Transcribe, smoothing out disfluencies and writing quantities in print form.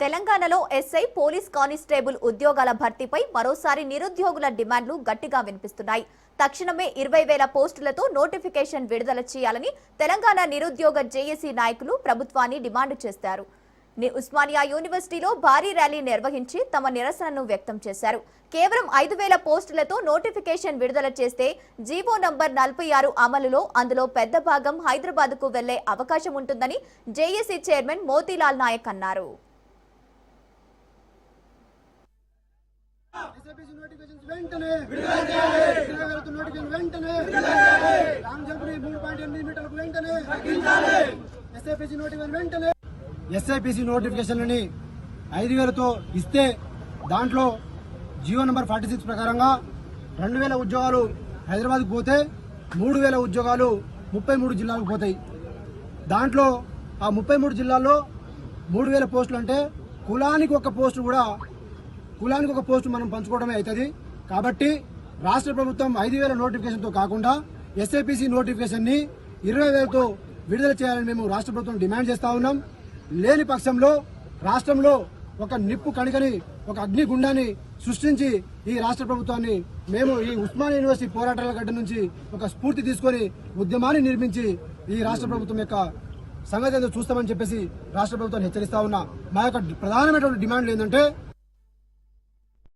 తెలంగాణలో SI police constable ఉద్యోగాల భర్తీపై మరోసారి నిరుద్యోగుల డిమాండ్లు గట్టిగా వినిపిస్తున్నాయి. తక్షణమే 20,000 పోస్టులతో నోటిఫికేషన్ విడుదల చేయాలని తెలంగాణ నిరుద్యోగ జేఏసీ నాయకులు ప్రభుత్వాన్ని డిమాండ్ చేశారు. ఉస్మానియా యూనివర్సిటీలో భారీ ర్యాలీ నిర్వహించి తమ నిరసనను వ్యక్తం చేశారు. కేవలం 5,000 పోస్టులతో నోటిఫికేషన్ విడుదల చేస్తే జీవో నంబర్ 46 అమలులో అందులో పెద్ద భాగం హైదరాబాద్కు వెళ్లే అవకాశం ఉంటుందని జేఏసీ చైర్మన్ మోతీలాల్ నాయక్ అన్నారు. ఎస్ఐపిసి నోటిఫికేషన్లని 5,000తో ఇస్తే దాంట్లో జీవో నంబర్ 46 ప్రకారంగా 2,000 ఉద్యోగాలు హైదరాబాద్కు పోతే 3,000 ఉద్యోగాలు 33 జిల్లాలకు పోతాయి. దాంట్లో ఆ 33 జిల్లాల్లో 3,000 పోస్టులు అంటే కులానికి ఒక పోస్టు మనం పంచుకోవడమే అవుతుంది. కాబట్టి రాష్ట్ర ప్రభుత్వం 5,000 నోటిఫికేషన్తో కాకుండా ఎస్ఐపిసి నోటిఫికేషన్ ని 20,000తో విడుదల చేయాలని మేము రాష్ట్ర ప్రభుత్వం డిమాండ్ చేస్తా ఉన్నాం. లేని పక్షంలో రాష్ట్రంలో ఒక నిప్పు కణికని, ఒక అగ్నిగుండాన్ని సృష్టించి ఈ రాష్ట్ర ప్రభుత్వాన్ని మేము ఈ ఉస్మానియా యూనివర్సిటీ పోరాటాల గడ్డ నుంచి ఒక స్ఫూర్తి తీసుకొని ఉద్యమాన్ని నిర్మించి ఈ రాష్ట్ర ప్రభుత్వం యొక్క సంగతి చూస్తామని చెప్పేసి రాష్ట్ర ప్రభుత్వాన్ని హెచ్చరిస్తా ఉన్నా. మా యొక్క ప్రధానమైనటువంటి డిమాండ్లు ఏంటంటే